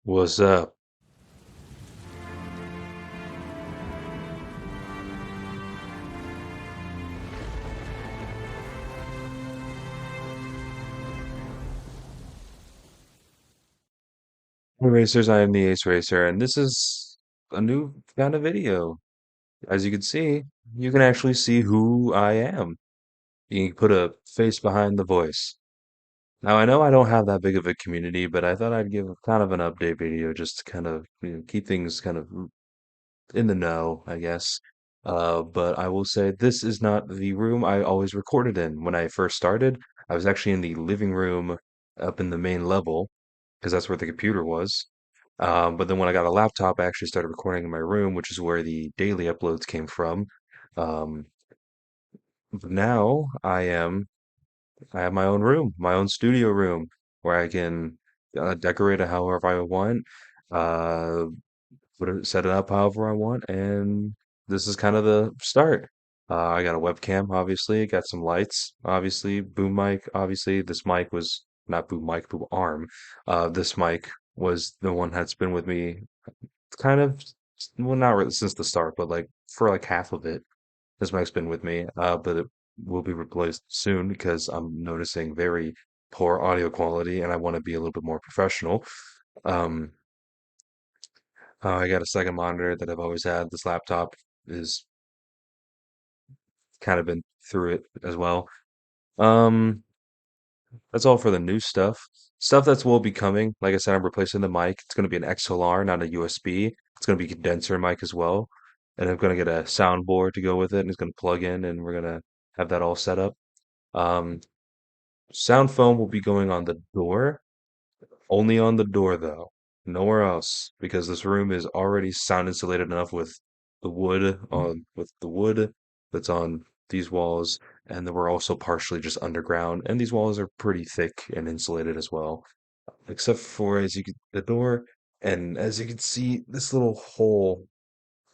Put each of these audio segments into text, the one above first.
What's up? Hey Racers, I am the Ace Racer, and this is a new kind of video. As you can see, you can actually see who I am. You can put a face behind the voice. Now, I know I don't have that big of a community, but I thought I'd give kind of an update video just to kind of, keep things kind of in the know, I guess. But I will say this is not the room I always recorded in. When I first started, I was actually in the living room up in the main level because that's where the computer was. But then when I got a laptop, I actually started recording in my room, which is where the daily uploads came from. Um, but now I have my own room, my own studio room, where I can decorate it however I want. Uh, set it up however I want, and this is kind of the start. I got a webcam, obviously, got some lights, obviously, boom mic, obviously. This mic was not boom mic, boom arm. This mic was the one that's been with me kind of, well, not really since the start, but like for like half of it. This mic's been with me, but it will be replaced soon because I'm noticing very poor audio quality and I want to be a little bit more professional. Um, I got a second monitor that I've always had. This laptop is kind of been through it as well. Um, that's all for the new stuff. Stuff that's will be coming. Like I said, I'm replacing the mic. It's going to be an XLR, not a USB. It's going to be a condenser mic as well. And I'm going to get a soundboard to go with it, and it's going to plug in, and we're going to have that all set up. Um, Sound foam will be going on the door. Only on the door though, nowhere else, because this room is already sound insulated enough with the wood that's on these walls, and then we're also partially just underground, and these walls are pretty thick and insulated as well, except for the door, and as you can see, this little hole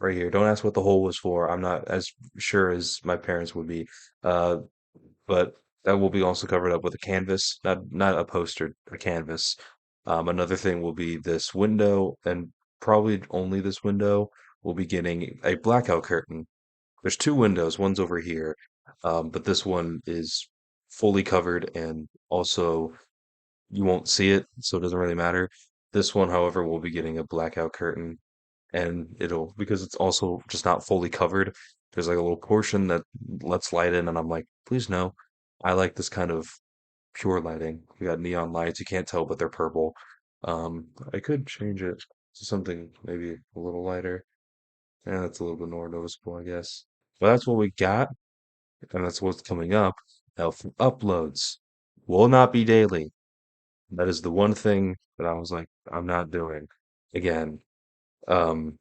right here. Don't ask what the hole was for. I'm not as sure as my parents would be. Uh, but that will be also covered up with a canvas, not a poster, a canvas. Another thing will be this window, and probably only this window will be getting a blackout curtain. There's two windows, one's over here, but this one is fully covered, and also you won't see it, so it doesn't really matter. This one, however, will be getting a blackout curtain, and it'll because it's also just not fully covered. There's like a little portion that lets light in, and I'm like, please no. I like this kind of pure lighting. We got neon lights. You can't tell, but they're purple. I could change it to something maybe a little lighter. Yeah, that's a little bit more noticeable, I guess. But that's what we got, and that's what's coming up. Now, for uploads will not be daily. That is the one thing that I was like, I'm not doing. Again, um,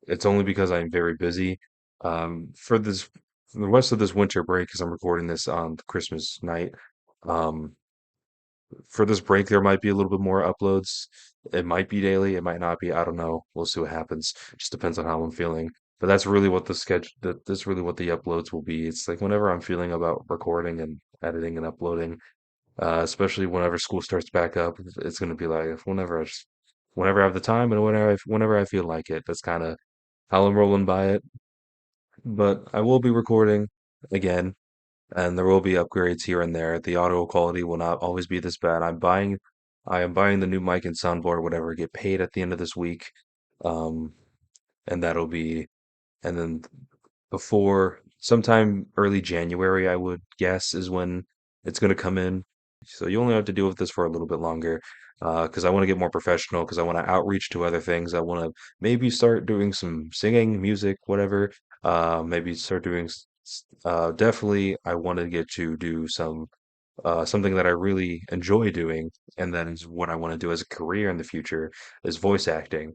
it's only because I'm very busy. For the rest of this winter break, because I'm recording this on Christmas night, um, for this break, there might be a little bit more uploads. It might be daily, it might not be. I don't know. We'll see what happens. Just depends on how I'm feeling. But that's really what that's really what the uploads will be. It's like whenever I'm feeling about recording and editing and uploading, especially whenever school starts back up, it's going to be like whenever I have the time and whenever I feel like it. That's kind of how I'm rolling by it. But I will be recording again, and there will be upgrades here and there. The audio quality will not always be this bad. I am buying the new mic and soundboard, whatever, I get paid at the end of this week. Um, and that'll be, and then before sometime early January, I would guess is when it's going to come in. So you only have to deal with this for a little bit longer, because I want to get more professional, because I want to outreach to other things. I want to maybe start doing some singing, music, whatever. Maybe start doing, definitely, I want to get to do something that I really enjoy doing, and that is what I want to do as a career in the future is voice acting.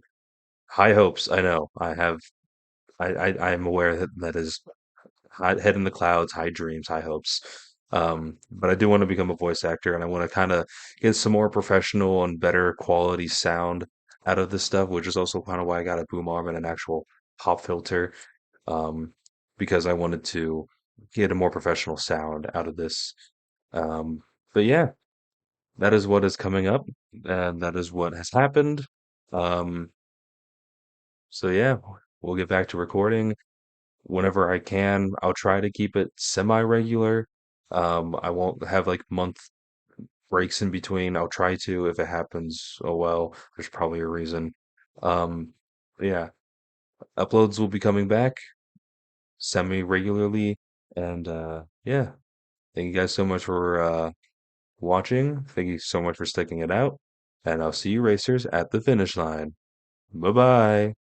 High hopes, I know. I'm aware that that is head in the clouds, high dreams, high hopes. But I do want to become a voice actor, and I want to kind of get some more professional and better quality sound out of this stuff, which is also kind of why I got a boom arm and an actual pop filter, um, because I wanted to get a more professional sound out of this. Um, but yeah, that is what is coming up, and that is what has happened. Um, so yeah, we'll get back to recording whenever I can. I'll try to keep it semi-regular. I won't have like month breaks in between. I'll try to if it happens. Oh well, there's probably a reason. Um, but yeah, uploads will be coming back semi-regularly, and yeah, thank you guys so much for watching. Thank you so much for sticking it out, and I'll see you racers at the finish line. Bye bye.